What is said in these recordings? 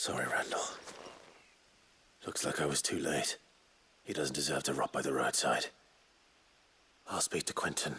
Sorry, Randall. Looks like I was too late. He doesn't deserve to rot by the roadside. I'll speak to Quentin.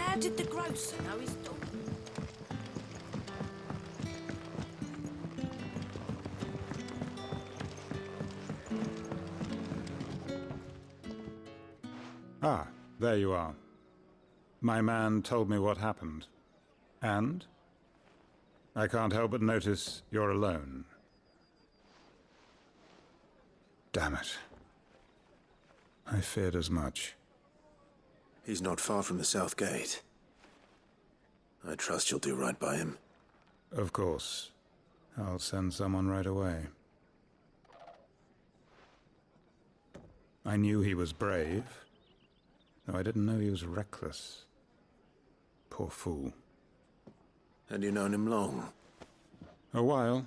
How did the grocer know his dog? Ah, there you are. My man told me what happened. And? I can't help but notice you're alone. Damn it. I feared as much. He's not far from the South Gate. I trust you'll do right by him. Of course. I'll send someone right away. I knew he was brave, though I didn't know he was reckless. Poor fool. And you known him long? A while.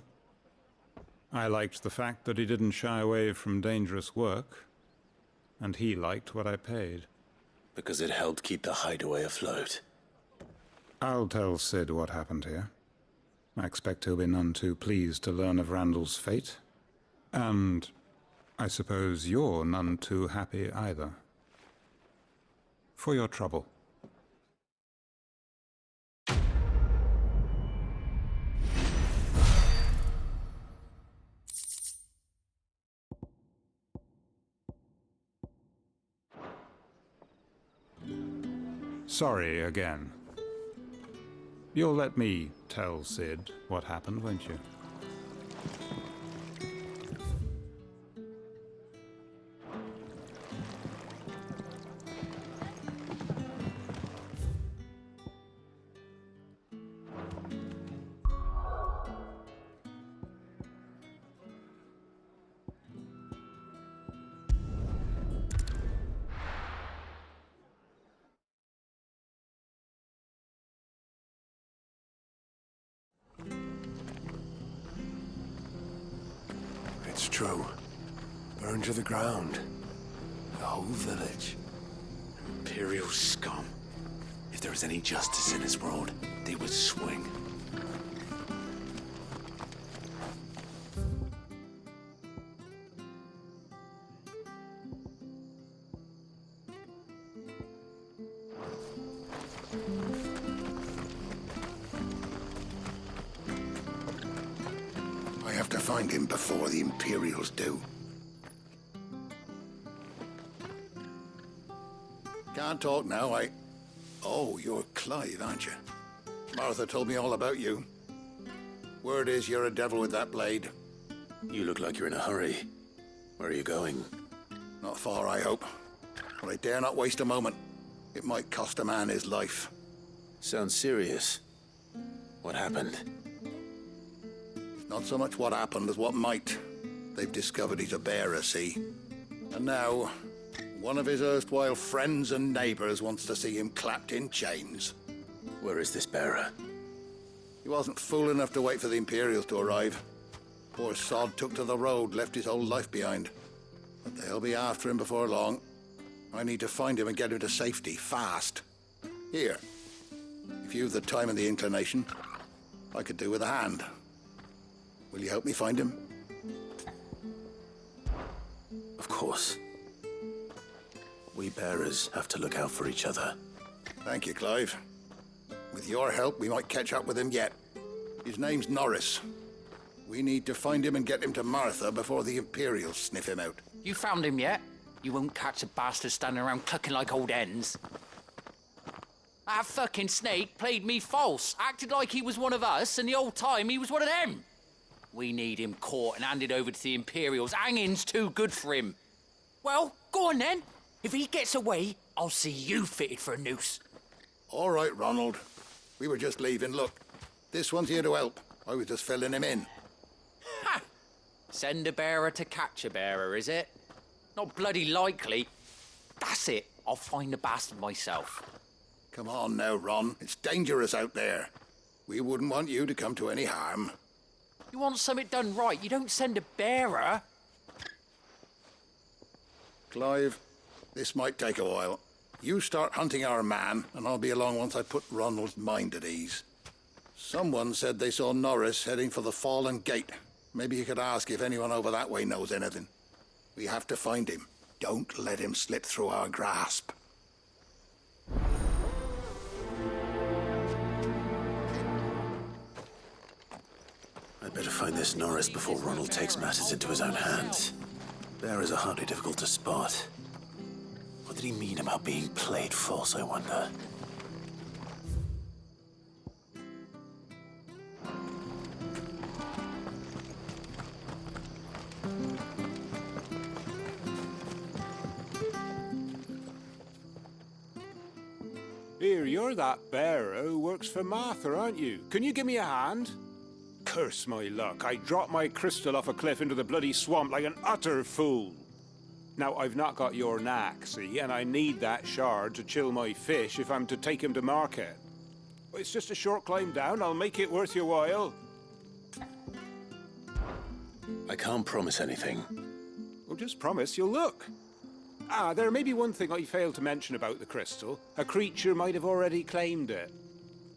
I liked the fact that he didn't shy away from dangerous work, and he liked what I paid. Because it helped keep the hideaway afloat. I'll tell Sid what happened here. I expect he'll be none too pleased to learn of Randall's fate. And I suppose you're none too happy either. For your trouble. Sorry again. You'll let me tell Sid what happened, won't you? It's true. Burned to the ground. The whole village. Imperial scum. If there was any justice in this world, they would swing. I have to find him before the Imperials do. Can't talk now, Oh, you're Clive, aren't you? Martha told me all about you. Word is you're a devil with that blade. You look like you're in a hurry. Where are you going? Not far, I hope. But I dare not waste a moment. It might cost a man his life. Sounds serious. What happened? Not so much what happened as what might. They've discovered he's a bearer, see? And now, one of his erstwhile friends and neighbors wants to see him clapped in chains. Where is this bearer? He wasn't fool enough to wait for the Imperials to arrive. Poor sod took to the road, left his whole life behind. But they'll be after him before long. I need to find him and get him to safety, fast. Here, if you've the time and the inclination, I could do with a hand. Will you help me find him? Of course. We bearers have to look out for each other. Thank you, Clive. With your help, we might catch up with him yet. His name's Norris. We need to find him and get him to Martha before the Imperials sniff him out. You found him yet? You won't catch a bastard standing around clucking like old hens. That fucking snake played me false, acted like he was one of us, and the whole time he was one of them. We need him caught and handed over to the Imperials. Hanging's too good for him. Well, go on then. If he gets away, I'll see you fitted for a noose. All right, Ronald. We were just leaving. Look, this one's here to help. I was just filling him in. Ha! Send a bearer to catch a bearer, is it? Not bloody likely. That's it. I'll find the bastard myself. Come on now, Ron. It's dangerous out there. We wouldn't want you to come to any harm. You want something done right, you don't send a bearer. Clive, this might take a while. You start hunting our man, and I'll be along once I put Ronald's mind at ease. Someone said they saw Norris heading for the Fallen Gate. Maybe you could ask if anyone over that way knows anything. We have to find him. Don't let him slip through our grasp. I'd better find this Norris before Ronald takes matters into his own hands. Bearers are hardly difficult to spot. What did he mean about being played false, I wonder? Here, you're that bearer who works for Martha, aren't you? Can you give me a hand? Curse my luck, I dropped my crystal off a cliff into the bloody swamp like an utter fool. Now, I've not got your knack, see, and I need that shard to chill my fish if I'm to take him to market. It's just a short climb down, I'll make it worth your while. I can't promise anything. Well, just promise you'll look. There may be one thing I failed to mention about the crystal. A creature might have already claimed it.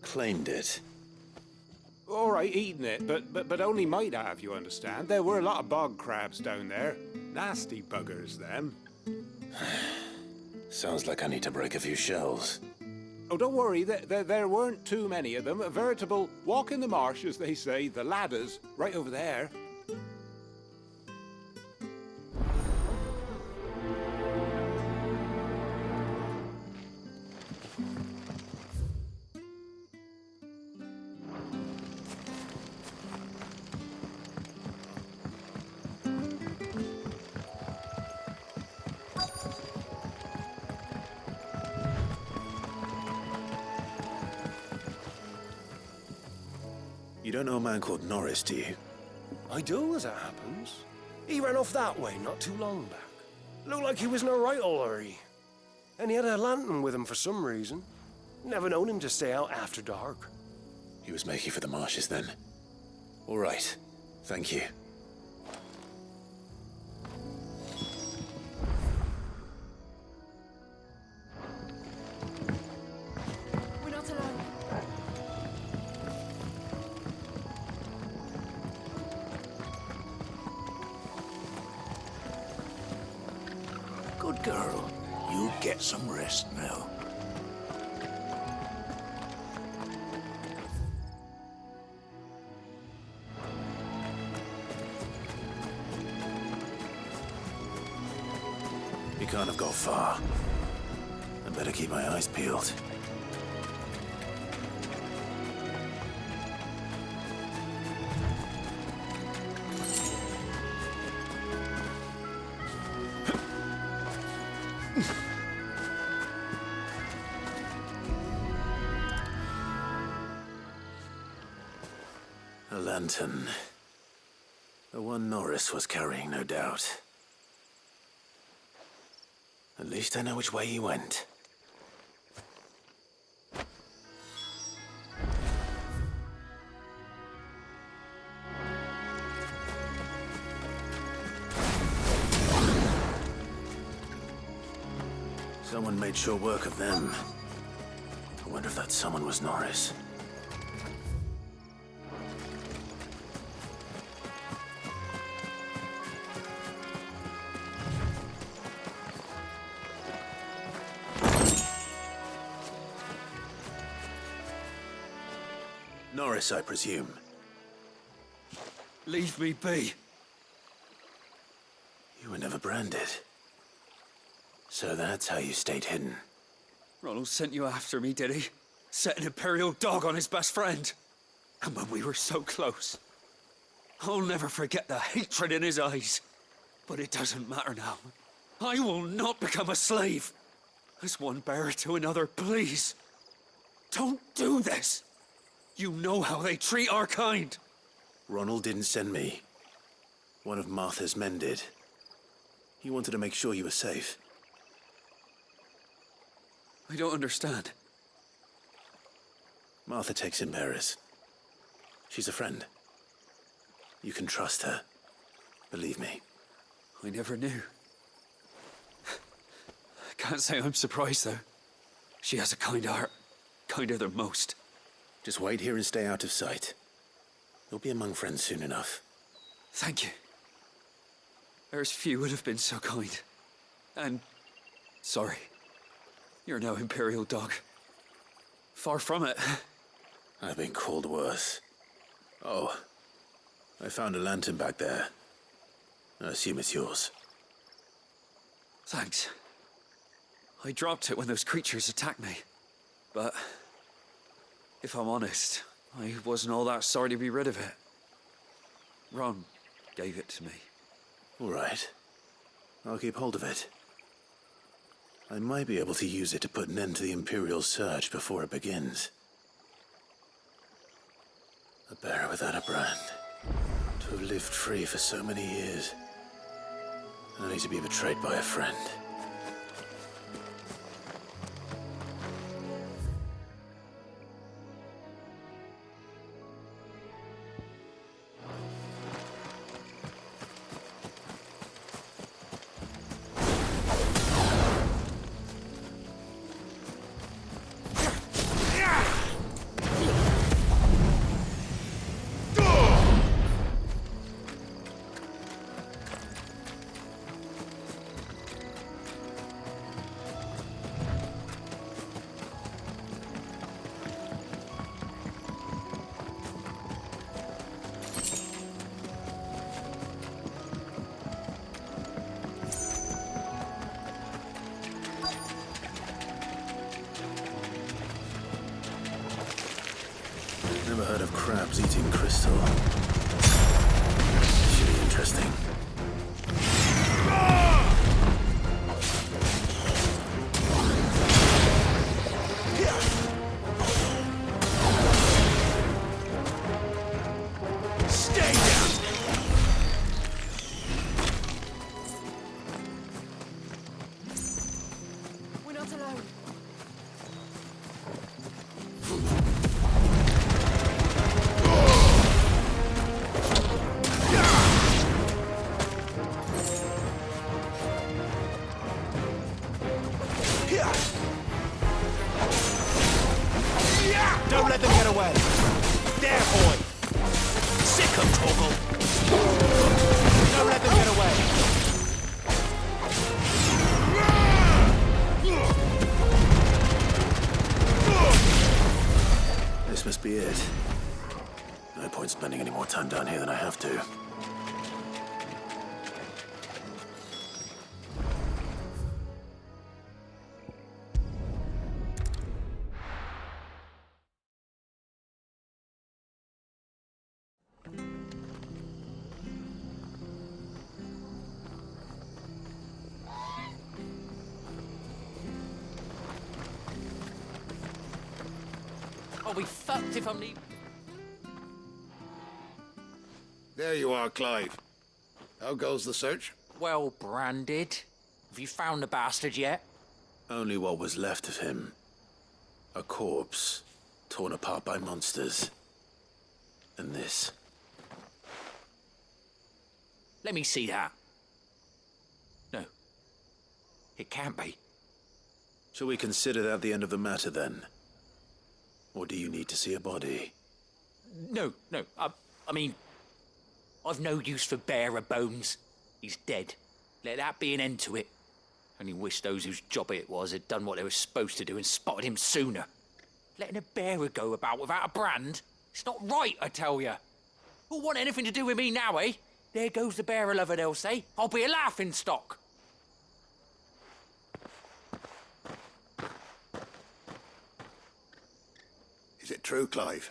Claimed it? All right, eaten it, but only might have, you understand. There were a lot of bog crabs down there. Nasty buggers, them. Sounds like I need to break a few shells. Oh, don't worry, there weren't too many of them. A veritable walk in the marsh, as they say, the ladders, right over there. You don't know a man called Norris, do you? I do, as it happens. He ran off that way not too long back. Looked like he was in a right old hurry. And he had a lantern with him for some reason. Never known him to stay out after dark. He was making for the marshes then. All right. Thank you. We're not alone. Good girl. You get some rest now. You can't have got far. I better keep my eyes peeled. A lantern. The one Norris was carrying, no doubt. At least I know which way he went. Someone made sure work of them. I wonder if that someone was Norris. Norris, I presume. Leave me be. You were never branded. So that's how you stayed hidden. Ronald sent you after me, did he? Set an Imperial dog on his best friend. And when we were so close. I'll never forget the hatred in his eyes. But it doesn't matter now. I will not become a slave. As one bearer to another, please. Don't do this. You know how they treat our kind. Ronald didn't send me. One of Martha's men did. He wanted to make sure you were safe. I don't understand. Martha takes in bearers. She's a friend. You can trust her. Believe me. I never knew. I can't say I'm surprised, though. She has a kind heart. Kinder than most. Just wait here and stay out of sight. You'll be among friends soon enough. Thank you. There's few would have been so kind. And sorry. You're no Imperial dog. Far from it. I've been called worse. Oh, I found a lantern back there. I assume it's yours. Thanks. I dropped it when those creatures attacked me. But if I'm honest, I wasn't all that sorry to be rid of it. Ron gave it to me. All right. I'll keep hold of it. I might be able to use it to put an end to the Imperial surge before it begins. A bearer without a brand. To have lived free for so many years. Only to be betrayed by a friend. Never heard of crabs eating crystal. Should be interesting. Stay down! We're not alone. Don't let them get away! There, boy! Sick 'em, Torgal! Don't let them get away! This must be it. No point spending any more time down here than I have to. I'll be fucked if I'm leaving. There you are, Clive. How goes the search? Well branded. Have you found the bastard yet? Only what was left of him. A corpse, torn apart by monsters. And this. Let me see that. No. It can't be. Shall we consider that the end of the matter, then? Or do you need to see a body? No. I mean, I've no use for bearer bones. He's dead. Let that be an end to it. Only wish those whose job it was had done what they were supposed to do and spotted him sooner. Letting a bearer go about without a brand? It's not right, I tell you. Who'll want anything to do with me now, eh? There goes the bearer lover, they'll say. I'll be a laughing stock. Is it true, Clive?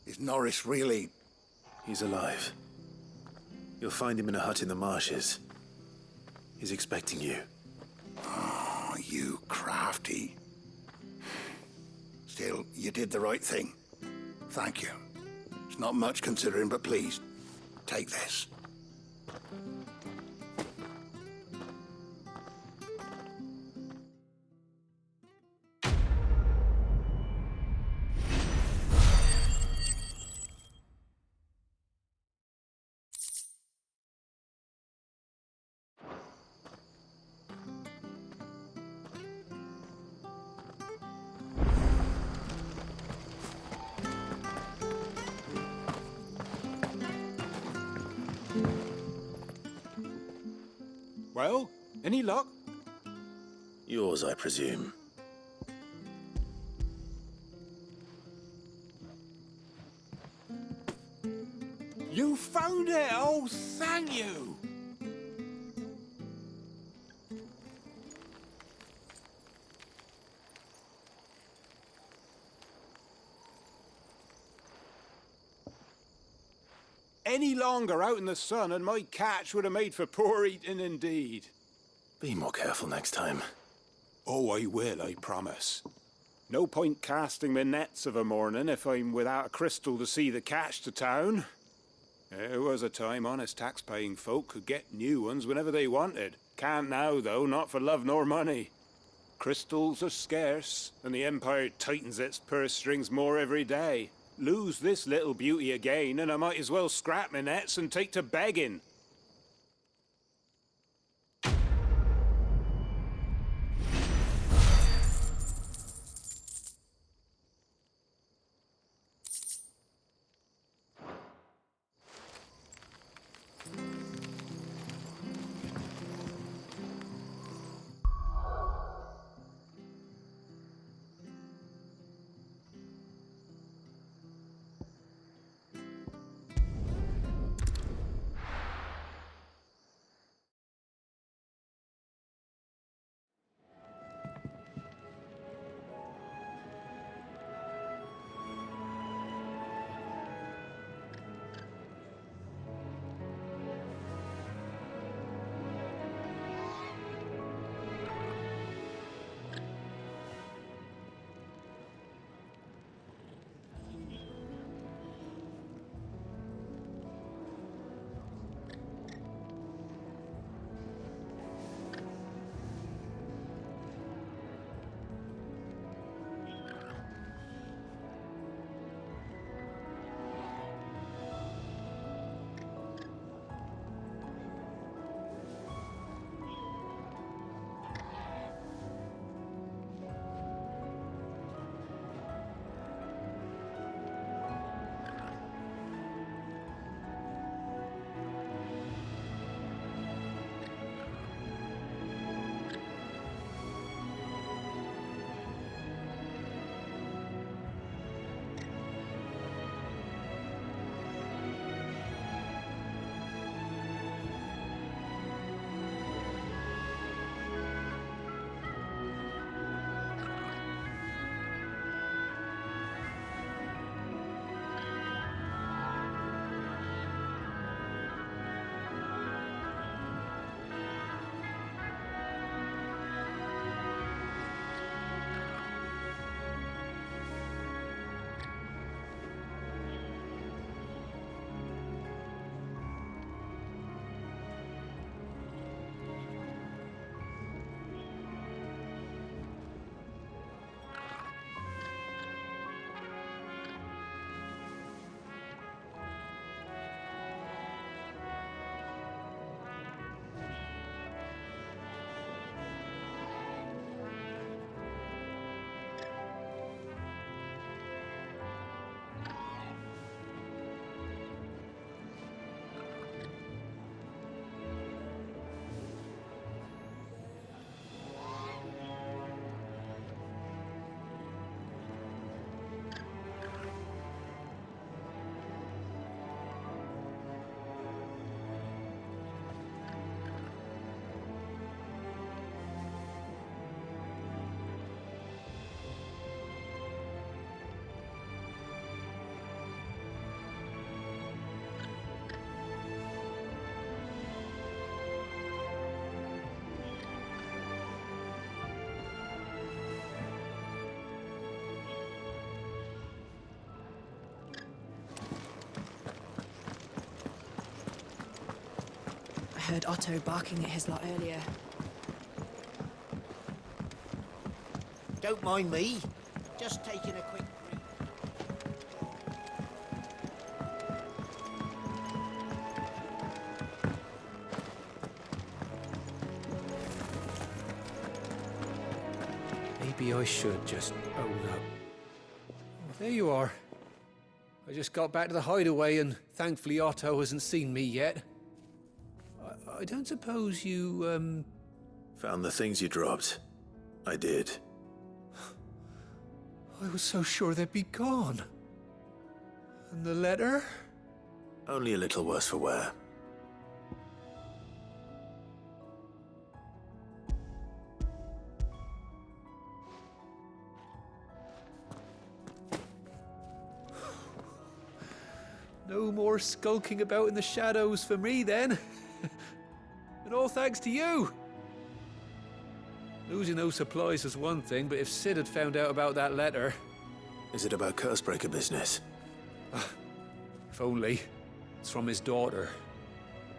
Is Norris really... He's alive. You'll find him in a hut in the marshes. He's expecting you. Oh, you crafty. Still, you did the right thing. Thank you. It's not much considering, but please, Take this. Well, any luck? Yours, I presume. You found it! Oh, thank you! Any longer out in the sun and my catch would have made for poor eating indeed. Be more careful next time. Oh, I will, I promise. No point casting my nets of a morning if I'm without a crystal to see the catch to town. There was a time honest tax-paying folk could get new ones whenever they wanted. Can't now, though, not for love nor money. Crystals are scarce, and the Empire tightens its purse strings more every day. Lose this little beauty again, and I might as well scrap my nets and take to begging. heard Otto barking at his lot earlier. Don't mind me. Just taking a quick break. Maybe I should just own up. There you are. I just got back to the hideaway and thankfully Otto hasn't seen me yet. I don't suppose you, Found the things you dropped. I did. I was so sure they'd be gone. And the letter? Only a little worse for wear. No more skulking about in the shadows for me then. And all thanks to you. Losing those supplies was one thing, but if Sid had found out about that letter... Is it about Cursebreaker business? If only. It's from his daughter.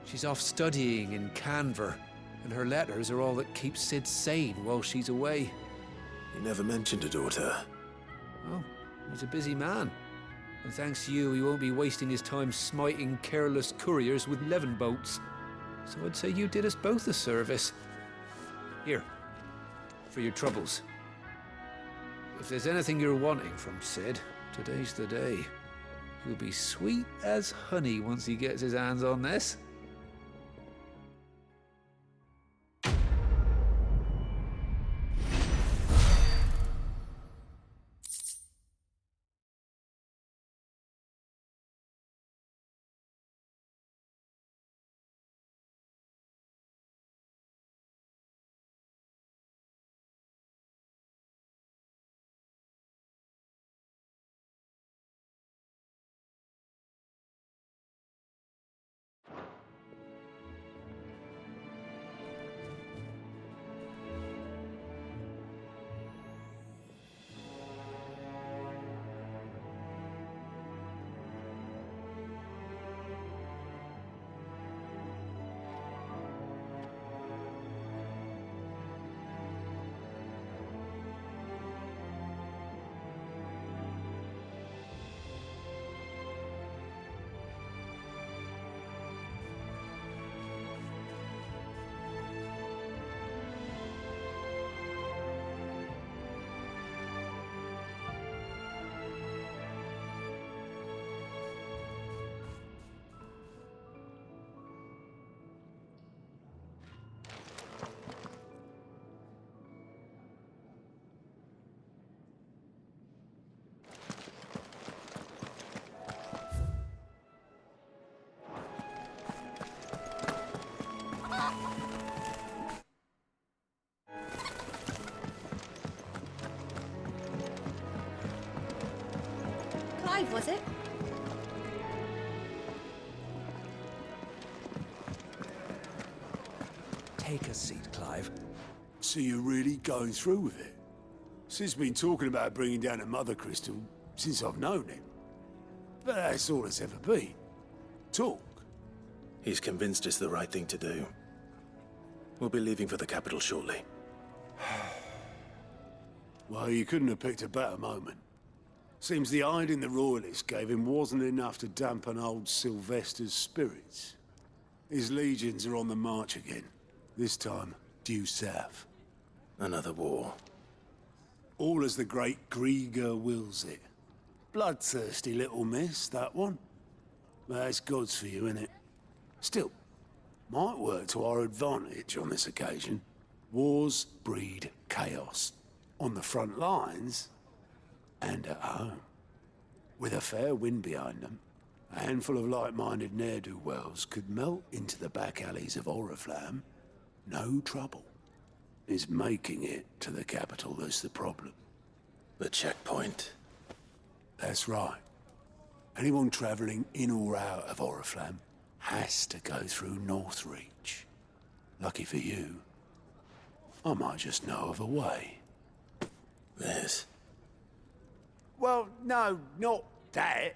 She's off studying in Canver, and her letters are all that keeps Sid sane while she's away. He never mentioned a daughter. Oh, he's a busy man. And thanks to you, he won't be wasting his time smiting careless couriers with levin boats. So I'd say you did us both a service. Here, for your troubles. If there's anything you're wanting from Sid, today's the day. He'll be sweet as honey once he gets his hands on this. Clive, was it? Take a seat, Clive. So you're really going through with it? Sid's been talking about bringing down a mother crystal since I've known him. But that's all it's ever been. Talk. He's convinced it's the right thing to do. We'll be leaving for the capital shortly. Well, you couldn't have picked a better moment. Seems the hiding the Royalists gave him wasn't enough to dampen old Sylvester's spirits. His legions are on the march again. This time, due south. Another war. All as the great Grieger wills it. Bloodthirsty little miss, that one. But that's God's for you, innit? Still, might work to our advantage on this occasion. Wars breed chaos. On the front lines, and at home. With a fair wind behind them, a handful of like-minded ne'er-do-wells could melt into the back alleys of Oriflamme. No trouble. It's making it to the capital that's the problem. The checkpoint. That's right. Anyone travelling in or out of Oriflamme has to go through Northreach. Lucky for you, I might just know of a way. This. Well, no, not that.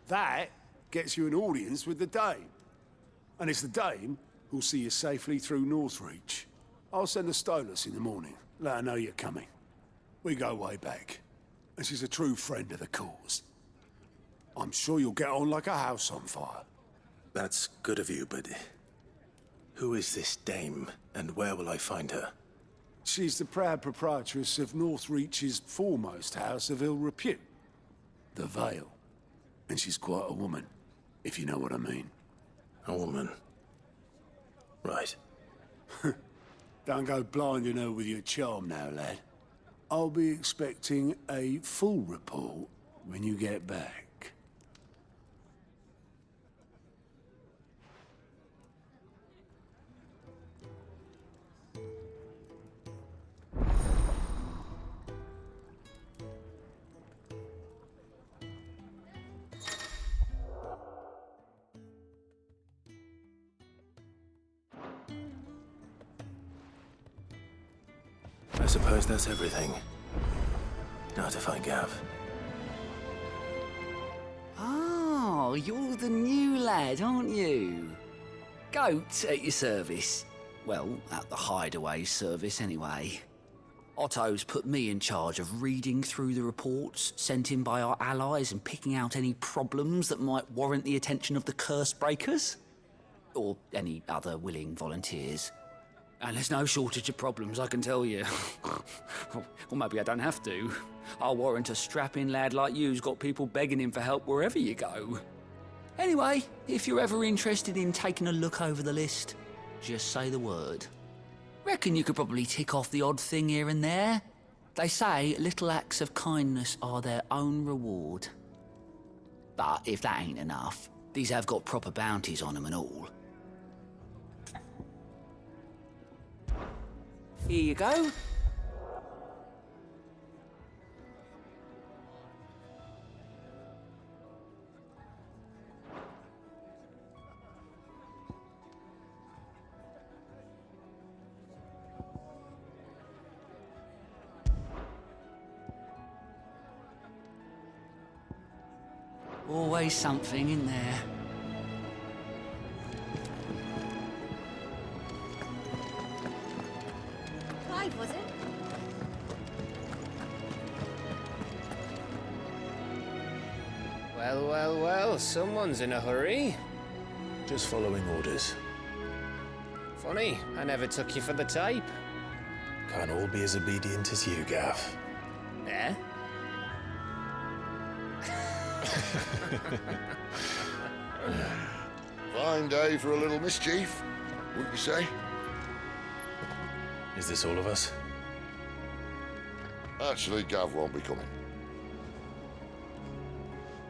That gets you an audience with the Dame. And it's the dame who'll see you safely through Northreach. I'll send the Stolas in the morning. Let her know you're coming. We go way back. And she's a true friend of the cause. I'm sure you'll get on like a house on fire. That's good of you, but who is this dame, and where will I find her? She's the proud proprietress of Northreach's foremost house of ill repute, the Vale. And she's quite a woman, if you know what I mean. A woman. Right. Don't go blinding her with your charm now, lad. I'll be expecting a full report when you get back. I suppose that's everything. Now to find Gav. Oh, you're the new lad, aren't you? Goat at your service. Well, at the hideaway service, anyway. Otto's put me in charge of reading through the reports sent in by our allies and picking out any problems that might warrant the attention of the curse breakers. Or any other willing volunteers. And there's no shortage of problems, I can tell you. Or maybe I don't have to. I'll warrant a strapping lad like you's got people begging him for help wherever you go. Anyway, if you're ever interested in taking a look over the list, just say the word. Reckon you could probably tick off the odd thing here and there. They say little acts of kindness are their own reward. But if that ain't enough, these have got proper bounties on them and all. Here you go. Always something in there. Clive, was it? Well, well, well, someone's in a hurry. Just following orders. Funny, I never took you for the type. Can't all be as obedient as you, Gav. Eh? Fine day for a little mischief, wouldn't you say? Is this all of us? Actually, Gav won't be coming.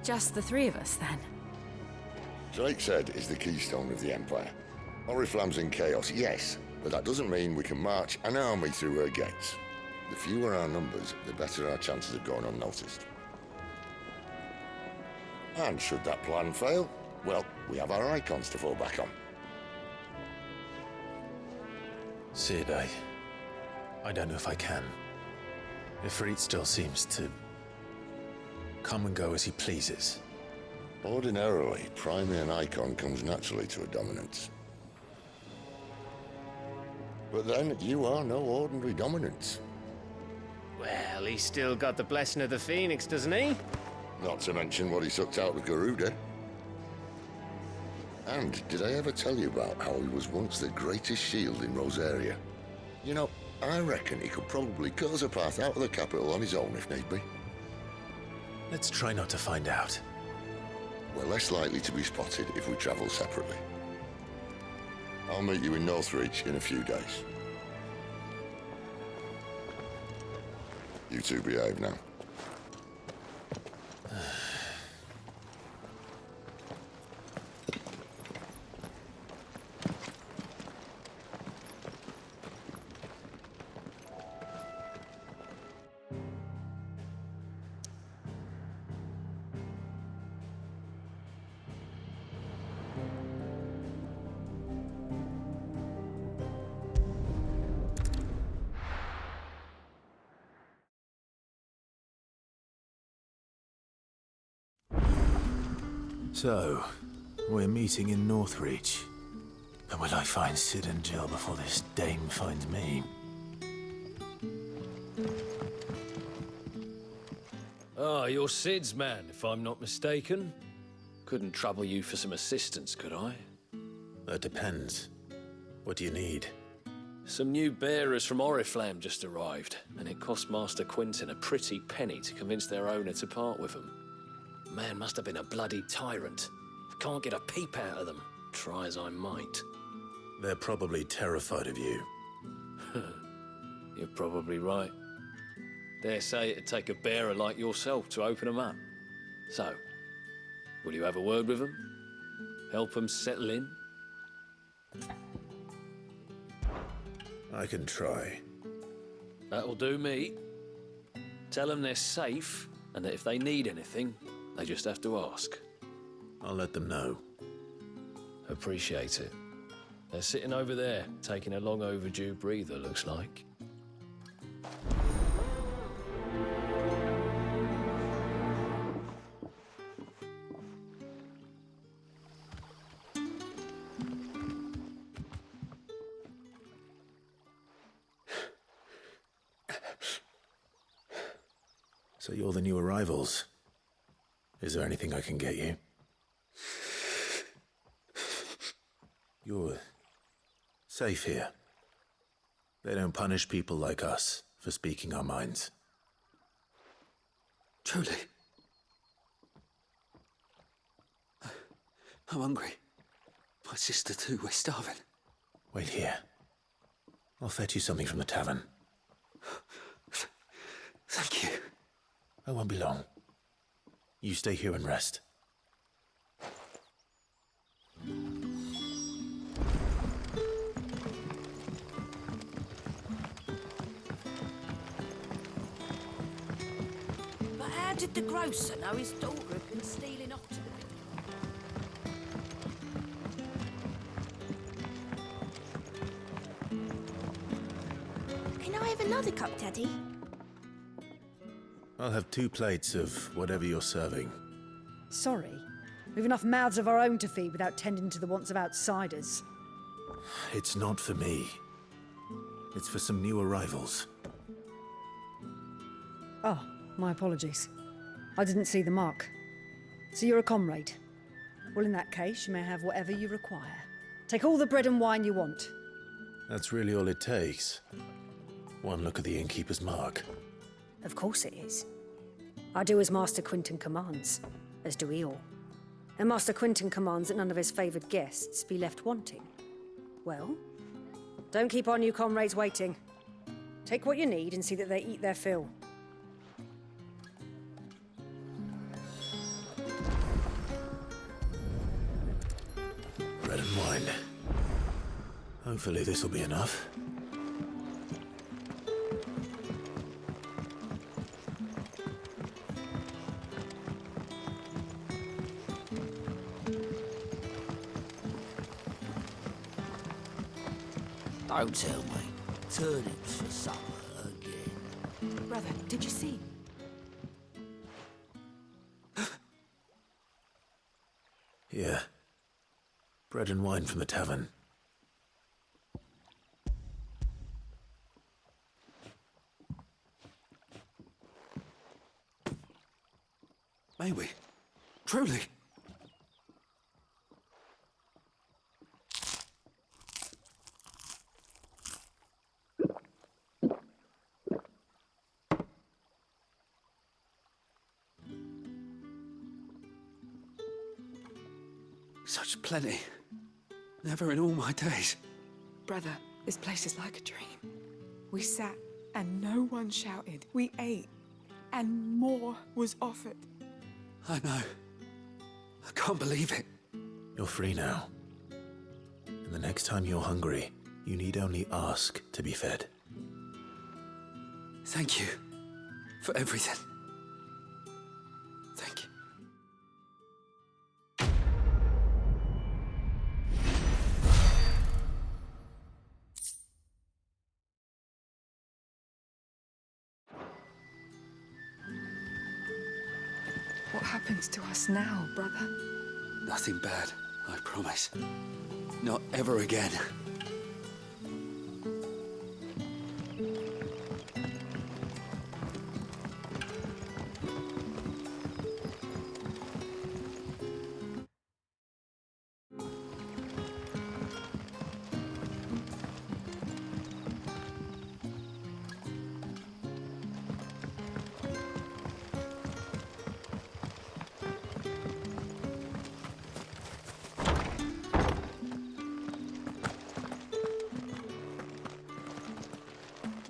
Just the three of us, then? Drake's Head is the keystone of the Empire. Oriflamme's in chaos, yes, but that doesn't mean we can march an army through her gates. The fewer our numbers, the better our chances of going unnoticed. And should that plan fail, well, we have our icons to fall back on. Sid, I don't know if I can. Ifrit still seems to come and go as he pleases. Ordinarily, priming an icon comes naturally to a dominance. But then, you are no ordinary dominance. Well, he's still got the blessing of the Phoenix, doesn't he? Not to mention what he sucked out of Garuda. And did I ever tell you about how he was once the greatest shield in Rosaria? You know, I reckon he could probably cut us a path out of the capital on his own if need be. Let's try not to find out. We're less likely to be spotted if we travel separately. I'll meet you in Northreach in a few days. You two behave now. So, we're meeting in Northreach. But will I find Sid and Jill before this dame finds me? Ah, you're Sid's man, if I'm not mistaken. Couldn't trouble you for some assistance, could I? That depends. What do you need? Some new bearers from Oriflamme just arrived, and it cost Master Quentin a pretty penny to convince their owner to part with them. Man must have been a bloody tyrant. I can't get a peep out of them, try as I might. They're probably terrified of you. You're probably right. Dare say it'd take a bearer like yourself to open them up. So, will you have a word with them? Help them settle in? I can try. That'll do me. Tell them they're safe, and that if they need anything, they just have to ask. I'll let them know. Appreciate it. They're sitting over there, taking a long overdue breather, looks like. So you're the new arrivals. Is there anything I can get you? You're safe here. They don't punish people like us for speaking our minds. Truly. I'm hungry. My sister too, we're starving. Wait here. I'll fetch you something from the tavern. Thank you. I won't be long. You stay here and rest. But how did the grocer know his daughter had been stealing off to the village? Can I have another cup, Daddy? I'll have 2 plates of whatever you're serving. Sorry. We've enough mouths of our own to feed without tending to the wants of outsiders. It's not for me. It's for some new arrivals. Oh, my apologies. I didn't see the mark. So you're a comrade. Well, in that case, you may have whatever you require. Take all the bread and wine you want. That's really all it takes. One look at the innkeeper's mark. Of course it is. I do as Master Quentin commands, as do we all. And Master Quentin commands that none of his favoured guests be left wanting. Well, don't keep our new comrades waiting. Take what you need and see that they eat their fill. Bread and wine. Hopefully this will be enough. Don't tell me. Turnips for supper again. Brother, did you see? Here. Bread and wine from the tavern. May we? Truly? Such plenty. Never in all my days. Brother, this place is like a dream. We sat and no one shouted. We ate and more was offered. I know. I can't believe it. You're free now. And the next time you're hungry, you need only ask to be fed. Thank you for everything. Thank you. What happens to us now, brother? Nothing bad, I promise. Not ever again.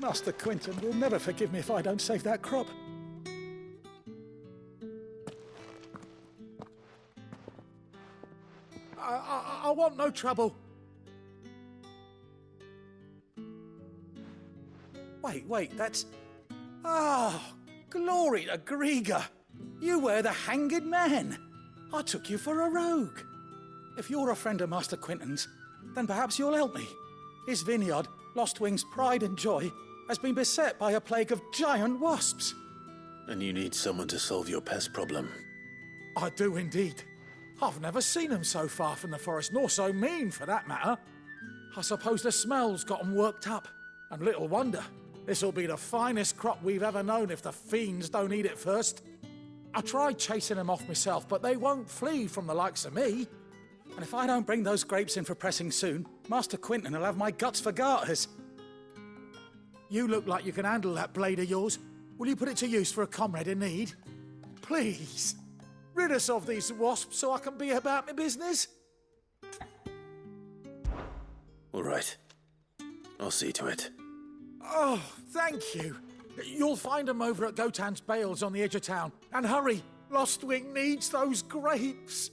Master Quinton will never forgive me if I don't save that crop. I want no trouble. Wait, that's... Ah, glory to Grieger. You were the hanged man. I took you for a rogue. If you're a friend of Master Quinton's, then perhaps you'll help me. His vineyard, Lostwing's pride and joy, has been beset by a plague of giant wasps. And you need someone to solve your pest problem. I do indeed. I've never seen them so far from the forest, nor so mean, for that matter. I suppose the smell's got 'em worked up. And little wonder. This'll be the finest crop we've ever known if the fiends don't eat it first. I tried chasing them off myself, but they won't flee from the likes of me. And if I don't bring those grapes in for pressing soon, Master Quinton will have my guts for garters. You look like you can handle that blade of yours. Will you put it to use for a comrade in need? Please, rid us of these wasps so I can be about my business. All right. I'll see to it. Oh, thank you. You'll find them over at Gotan's Bales on the edge of town. And hurry, Lostwing needs those grapes.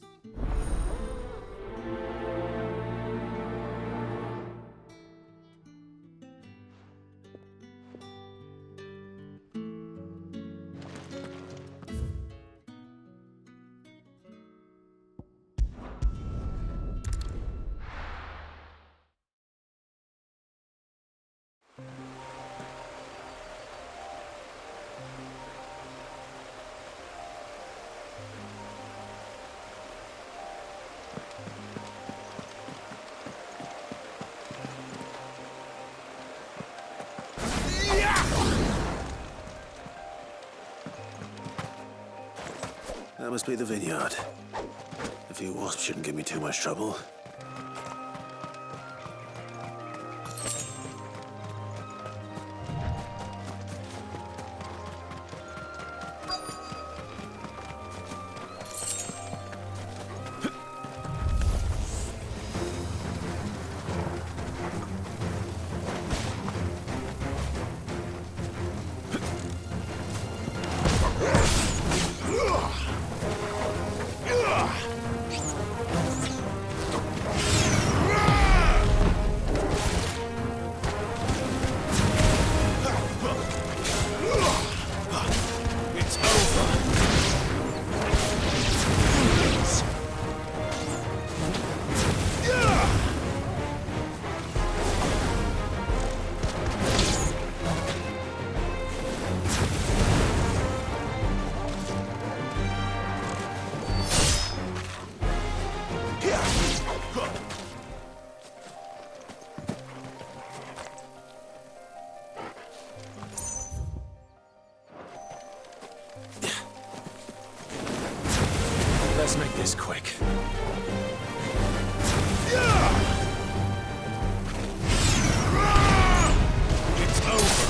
That must be the vineyard. A few wasps shouldn't give me too much trouble. Let's make this quick. It's over.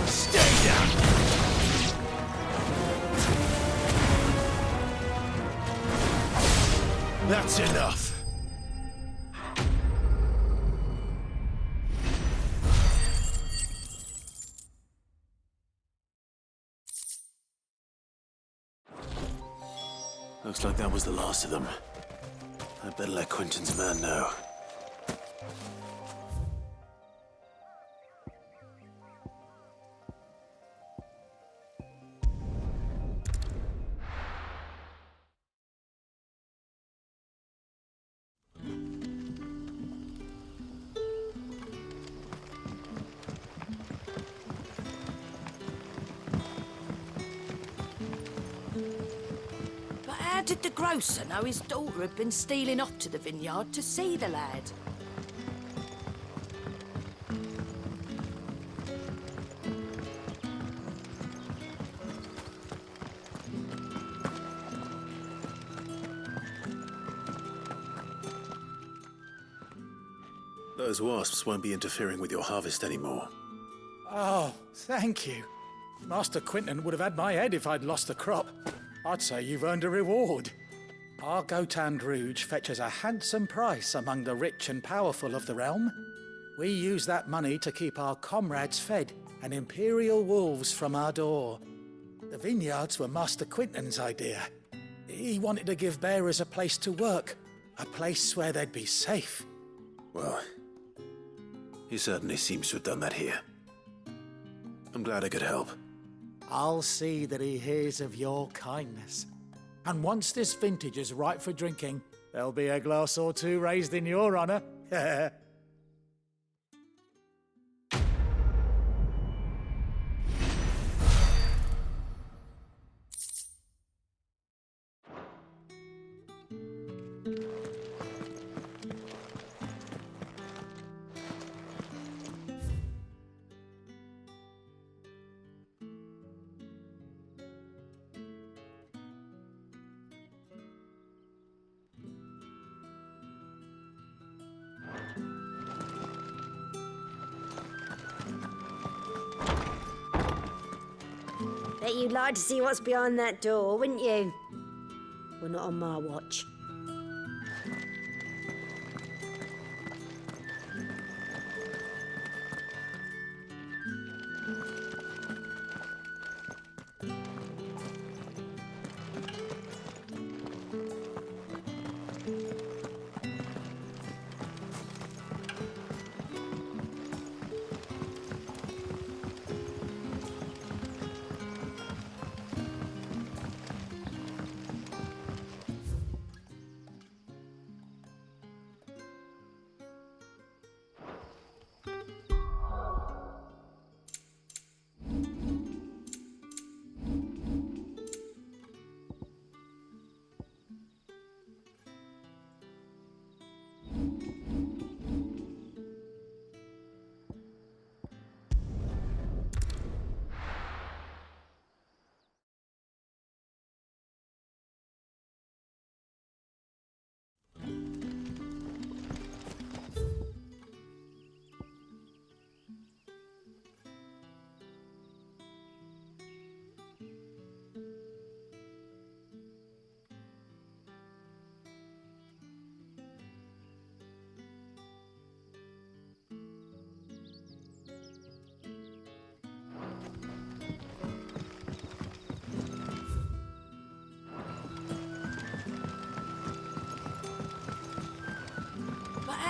Stay down. That's enough. Looks like that was the last of them. I'd better let Quinton's man know. did the grocer know his daughter had been stealing off to the vineyard to see the lad? Those wasps won't be interfering with your harvest anymore. Oh, thank you. Master Quinton would have had my head if I'd lost the crop. I'd say you've earned a reward. Our Gotand Rouge fetches a handsome price among the rich and powerful of the realm. We use that money to keep our comrades fed and imperial wolves from our door. The vineyards were Master Quinton's idea. He wanted to give bearers a place to work, a place where they'd be safe. Well, he certainly seems to have done that here. I'm glad I could help. I'll see that he hears of your kindness. And once this vintage is ripe for drinking, there'll be a glass or two raised in your honor. Bet you'd like to see what's behind that door, wouldn't you? Well, not on my watch.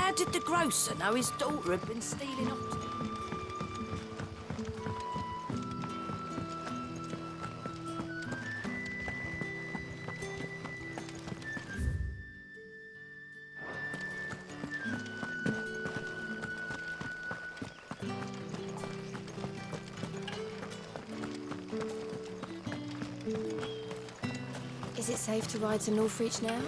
How did the grocer know his daughter had been stealing off to Is it safe to ride to Northreach now?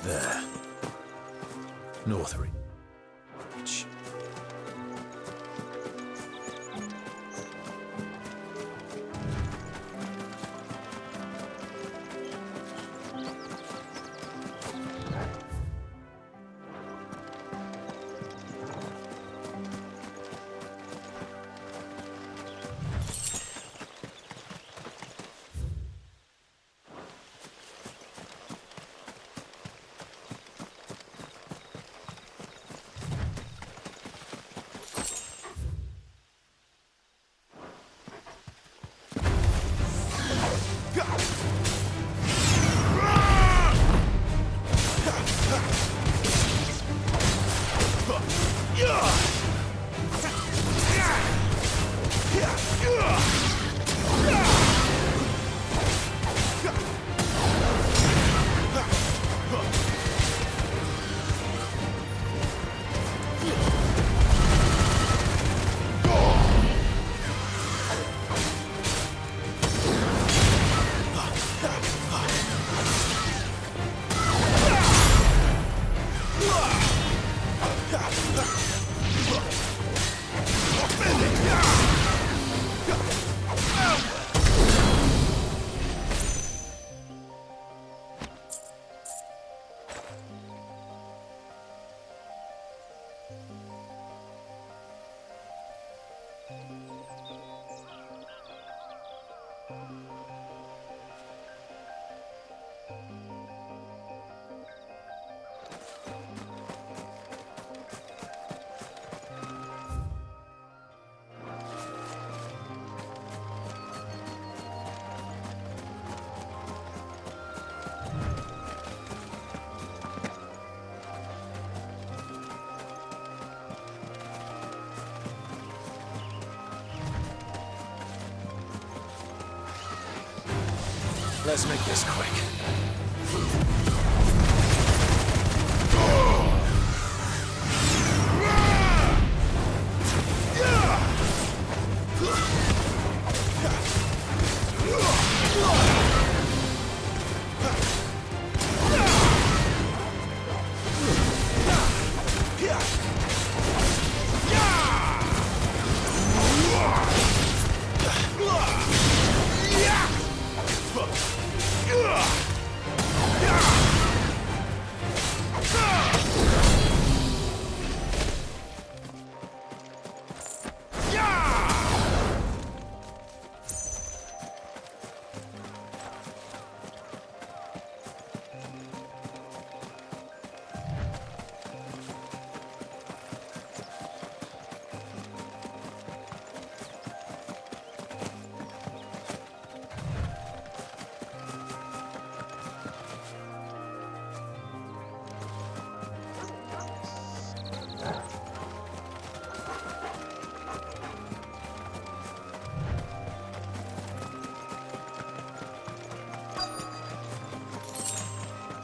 There. Northreach. Let's make this quick.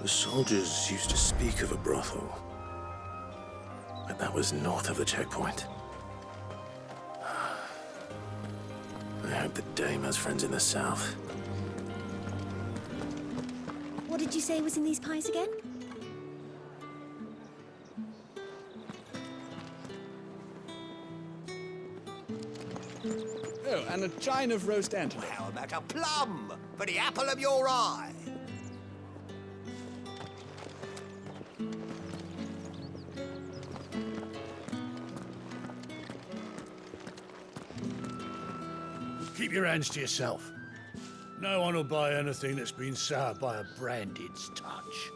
The soldiers used to speak of a brothel, but that was north of the checkpoint. I hope the dame has friends in the south. What did you say was in these pies again? Oh, and a chine of roast antelope. How about a plum for the apple of your eye? Keep your hands to yourself. No one will buy anything that's been soured by a branded's touch.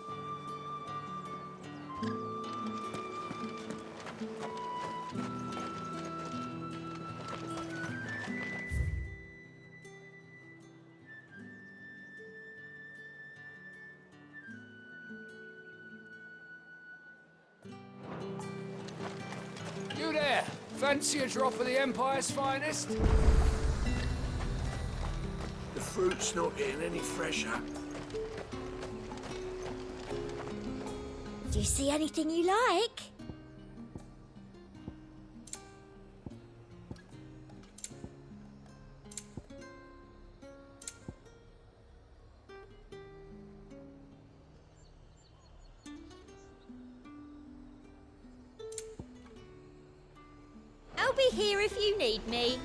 You there! Fancy a drop of the Empire's finest? The fruit's not getting any fresher. Do you see anything you like? here if you need me.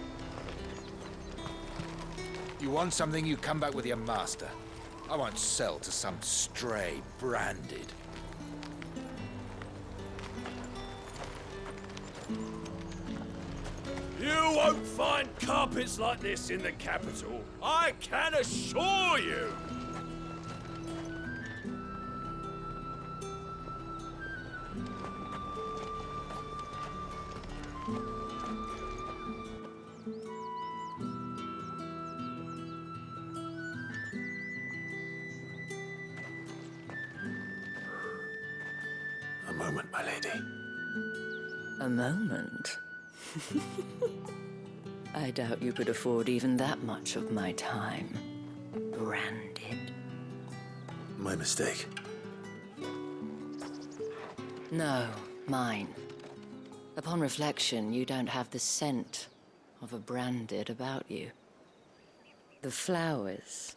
You want something, you come back with your master. I won't sell to some stray branded. You won't find carpets like this in the capital, I can assure you! A moment, my lady. A moment? I doubt you could afford even that much of my time. Branded. My mistake. No, mine. Upon reflection, you don't have the scent of a branded about you. The flowers.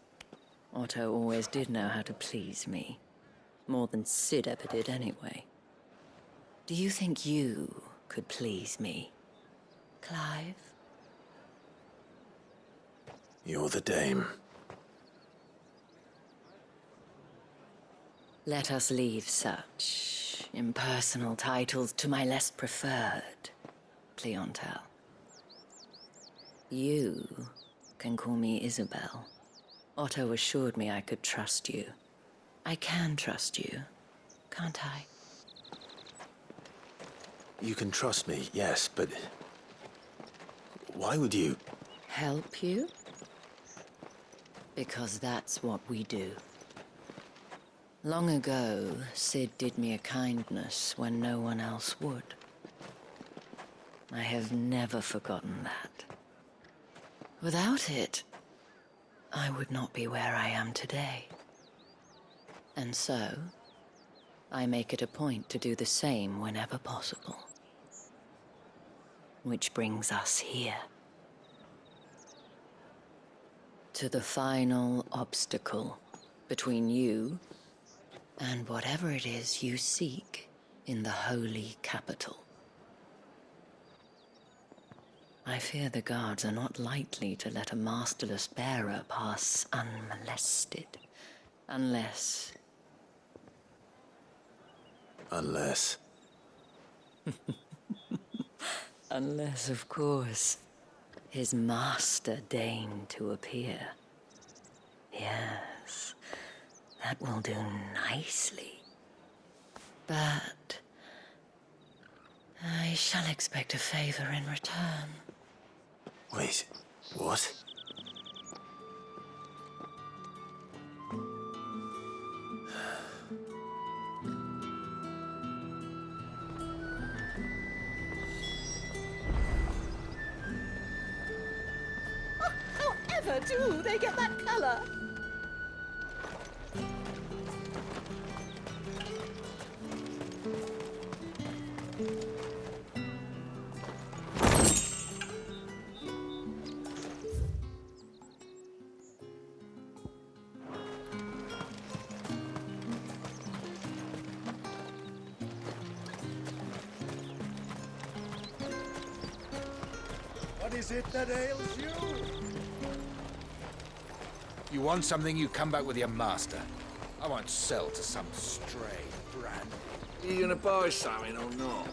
Otto always did know how to please me. More than Sid ever did anyway. Do you think you could please me, Clive? You're the dame. Let us leave such impersonal titles to my less preferred clientele. You can call me Isabel. Otto assured me I could trust you. I can trust you, can't I? You can trust me, yes, but why would you? Help you? Because that's what we do. Long ago, Sid did me a kindness when no one else would. I have never forgotten that. Without it, I would not be where I am today. And so, I make it a point to do the same whenever possible. Which brings us here. To the final obstacle between you and whatever it is you seek in the holy capital. I fear the guards are not likely to let a masterless bearer pass unmolested, unless... Unless... Unless, of course, his master deigned to appear. Yes, that will do nicely. But I shall expect a favor in return. Wait, what? However do they get that color? What is it that ails you? You want something, you come back with your master. I won't sell to some stray brand. You gonna buy something or not?